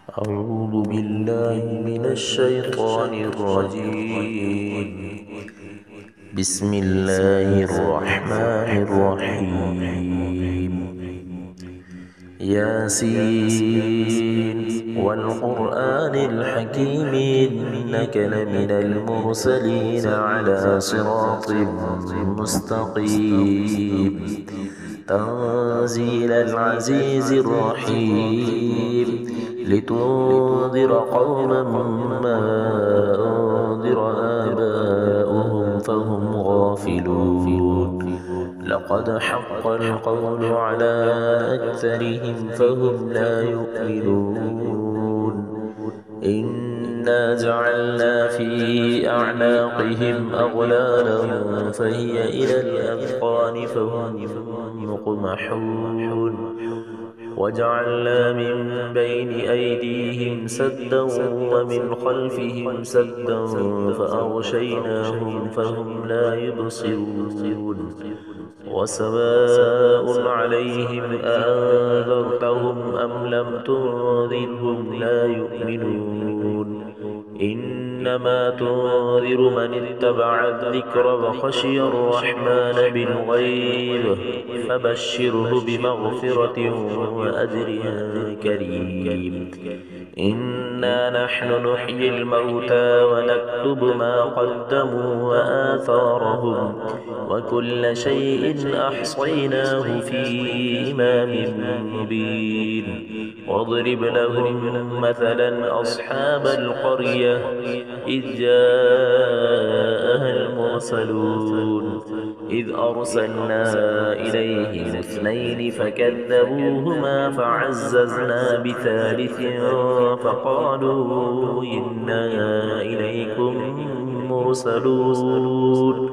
أعوذ بالله من الشيطان الرجيم. بسم الله الرحمن الرحيم. ياسين والقرآن الحكيم إنك لمن المرسلين على صراط مستقيم تنزيل العزيز الرحيم لتنذر قوما ما أنذر آباؤهم فهم غافلون لقد حق القول على أكثرهم فهم لا يؤمنون إنا جعلنا في أعناقهم أغلالا فهي إلى الأذقان فهم مقمحون وجعلنا من بين أيديهم سدا ومن خلفهم سدا فأغشيناهم فهم لا يبصرون وسواء عليهم أأنذرتهم أم لم تنذرهم لا يؤمنون إنما تنذر من اتبع الذكر وخشي الرحمن بالغيب فبشره بمغفرة وأجر كريم إنا نحن نحيي الموتى ونكتب ما قدموا وآثارهم وكل شيء أحصيناه في إمام مبين واضرب لهم مثلا أصحاب القرية إذ جاءها المرسلون إذ أرسلنا إليهم اثنين فكذبوهما فعززنا بثالث فقالوا إنا إليكم مرسلون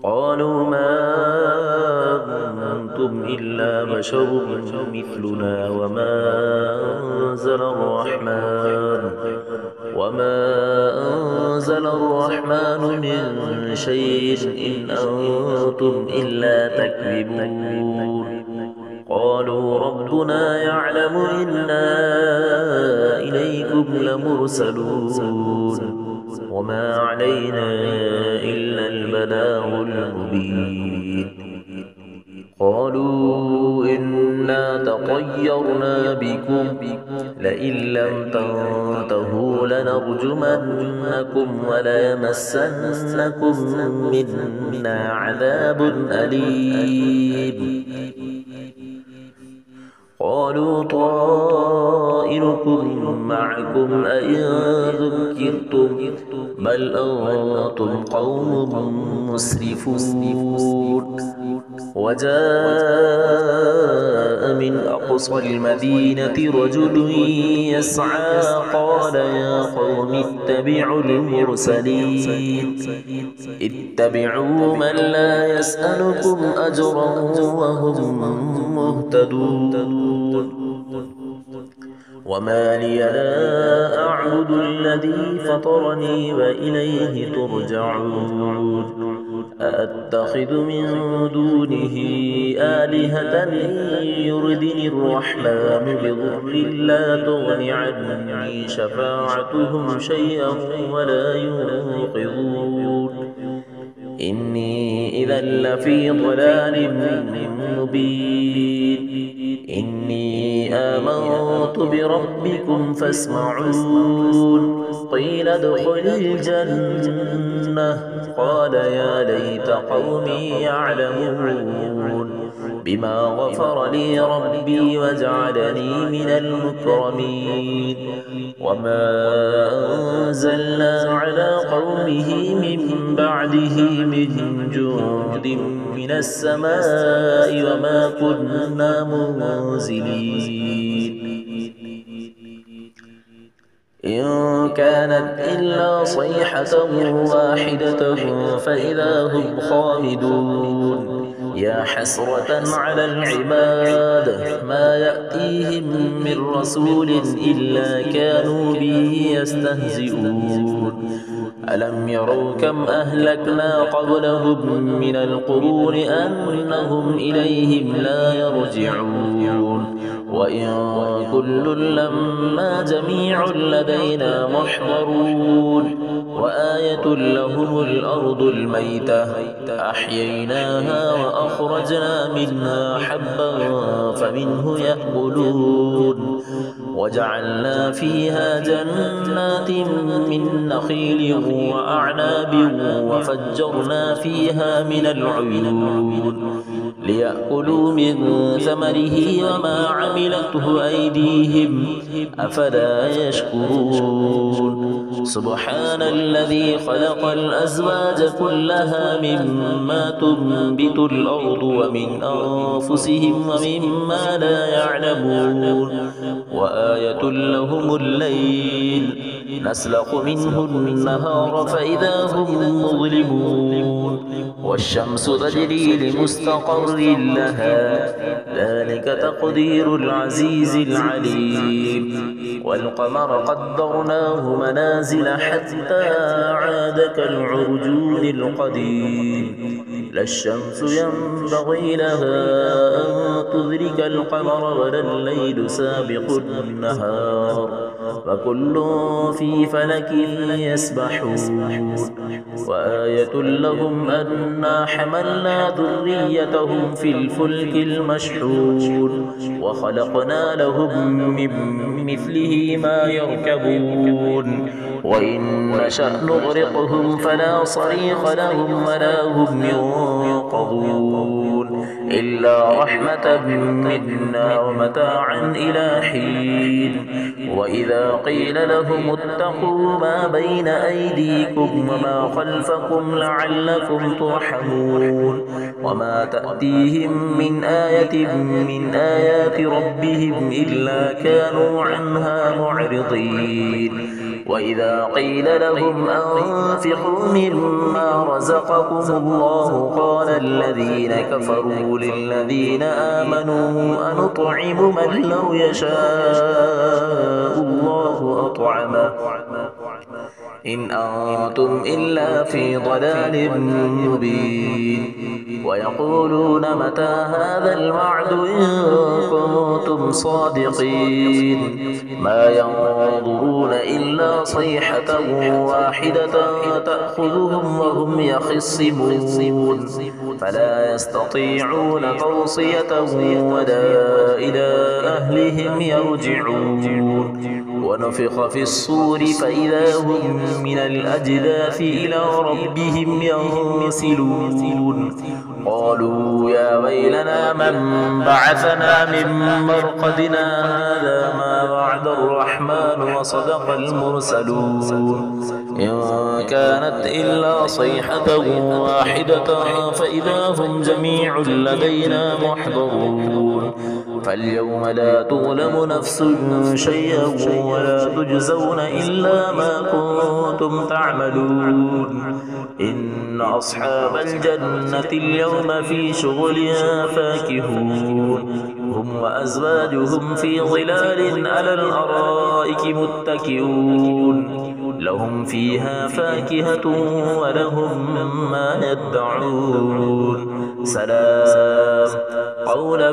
قالوا ما أنتم إلا بشر مثلنا وما أنزل الرحمن من شيء إن أنتم إلا تكذبون قالوا ربنا يعلم إنا إليكم لمرسلون وما علينا إلا البلاغ المبين قالوا إنا تطيرنا بكم لئن لم تنتهوا لنرجمنكم وليمسنكم منا عذاب أليم قالوا طائركم معكم أئن ذكرتم بل أنتم قوم مسرفون وجاء من أقصى المدينة رجل يسعى قال يا قوم اتبعوا المرسلين اتبعوا من لا يسألكم أجرا وهم مهتدون وما لي لا أعبد الذي فطرني وإليه ترجعون أأتخذ من دونه آلهة يردني الرحمن بضر لا تغن عني شفاعتهم شيئا ولا ينقذون إني إذا لفي ضلال مبين إني آمنت بربكم فاسمعون قيل ادخل الجنة قال يا ليت قومي يعلمون بما غفر لي ربي وجعلني من المكرمين وما أنزلنا على قومه من بعده من جند من السماء وما كنا منزلين إن كانت إلا صيحة واحدة فإذا هم خامدون يا حسرة على العباد ما يأتيهم من رسول إلا كانوا به يستهزئون ألم يروا كم أهلكنا قبلهم من القرون أنهم إليهم لا يرجعون وإن كل لما جميع لدينا محضرون وآية لهم الأرض الميتة أحييناها وأخرجنا منها حبا فمنه يأكلون وجعلنا فيها جنات من نخيل وأعناب وفجرنا فيها من العيون ليأكلوا من ثمره وما عملته أيديهم أفلا يشكرون سبحان الذي خلق الأزواج كلها مما تنبت الأرض ومن أنفسهم ومما لا يعلمون وآية لهم الليل نسلخ منه النهار فإذا هم مظلمون والشمس تجري لمستقر لها ذلك تقدير العزيز العليم والقمر قدرناه منازل حتى عاد كالعرجون القديم لا الشمس ينبغي لها أن تدرك القمر ولا الليل سابق النهار وكل في فلك يسبحون وآية لهم أنا حملنا ذريتهم في الفلك المشحون وخلقنا لهم من مثله ما يركبون وإن نشأ نغرقهم فلا صريخ لهم ولا هم ينقذون إلا رحمة منا ومتاعا إلى حين وإذا قيل لهم اتقوا ما بين أيديكم وما خلفكم لعلكم ترحمون وما تأتيهم من آية من آيات ربهم إلا كانوا عنها معرضين وإذا قيل لهم أنفقوا مما رزقكم الله قال الذين كفروا للذين آمنوا أنطعم من لو يشاء الله أطعمه إن أنتم إلا في ضلال مبين ويقولون متى هذا الوعد إن كنتم صادقين ما ينظرون إلا صيحة واحدة تأخذهم وهم يخصمون فلا يستطيعون توصية ولا إلى أهلهم يرجعون ونفخ في الصور فإذا هم من الأجداث إلى ربهم ينسلون قالوا يا ويلنا من بعثنا من مرقدنا هذا ما وعد الرحمن وصدق المرسلون إن كانت إلا صيحة واحدة فإذا هم جميع لدينا محضرون فاليوم لا تظلم نفس شيئا ولا تجزون إلا ما كنتم تعملون إن أصحاب الجنة اليوم في شغلها فاكهون هم وأزواجهم في ظلال على الأرائك متكئون لهم فيها فاكهة ولهم ما يدعون سلام قولا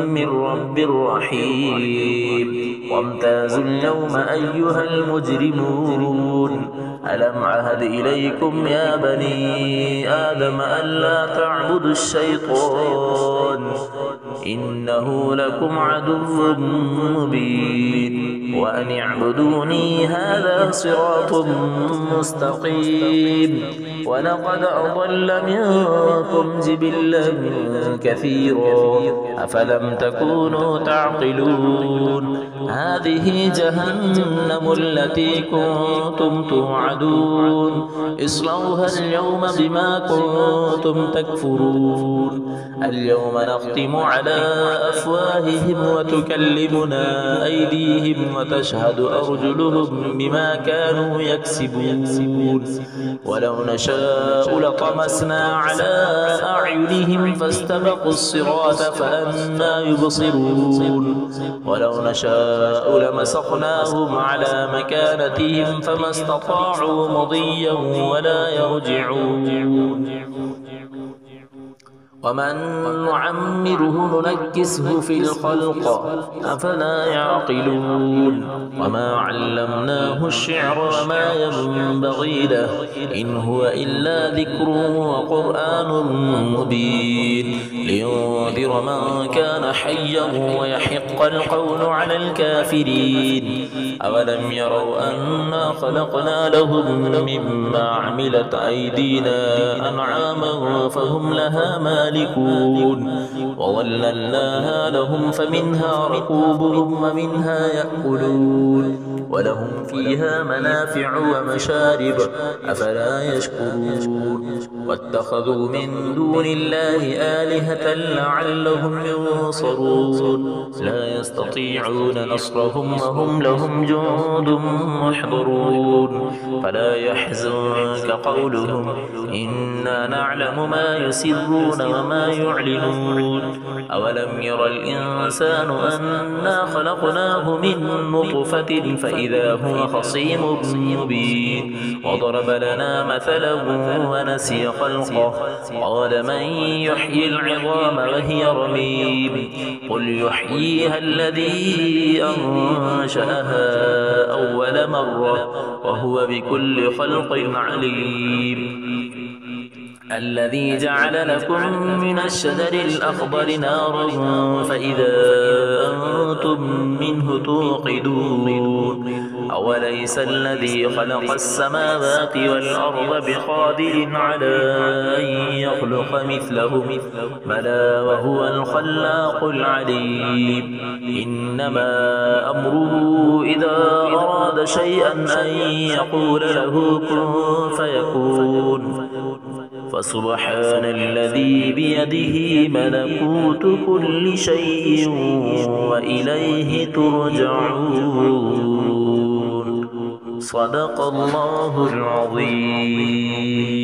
من رب رحيم وامتازوا اليوم أيها المجرمون ألم عهد إليكم يا بني آدم ألا تعبدوا الشيطان إنه لكم عدو مبين وأن اعبدوني هذا صراط مستقيم ولقد أضل منكم جبلا كثيرا أفلم تكونوا تعقلون هذه جهنم التي كنتم توعدون اصلوها اليوم بما كنتم تكفرون اليوم نختم على أفواههم وتكلمنا أيديهم وتشهد أرجلهم بما كانوا يكسبون ولو نشاء لطمسنا على أعينهم فاستبقوا الصراط فأنى يبصرون ولو نشاء لمسخناهم على مكانتهم فما استطاعوا مضيا ولا يرجعون ومن نعمره ننكسه في الخلق أفلا يعقلون وما علمناه الشعر وما ينبغي له إن هو إلا ذكر وقرآن مبين لينذر من كان حيا ويحق القول على الكافرين أولم يروا أنا خلقنا لهم مما عملت أيدينا أنعاما فهم لها مالكون وظللناها لهم فمنها ركوبهم ومنها يأكلون ولهم فيها منافع ومشارب أفلا يشكرون واتخذوا من دون الله آلهة لعلهم ينصرون لا يستطيعون نصرهم وهم لهم جند محضرون فلا يحزنك قولهم إنا نعلم ما يسرون وما يعلنون أولم ير الإنسان أنا خلقناه من نطفة فإذا هو خصيم مبين وضرب لنا مثلا ونسي خلقه قال من يحيي العظام وهي رميم قل يحييها الذي أنشأها أول مرة وهو بكل خلق عليم الذي جعل لكم من الشجر الأخضر نارا فإذا أنتم منه توقدون أوليس الذي خلق السماوات والأرض بقادر على أن يخلق مثلهم بلى وهو الخلاق العليم إنما أمره إذا أراد شيئا أن يقول له كن فيكون فسبحان الذي بيده ملكوت كل شيء وإليه ترجعون صدق الله العظيم.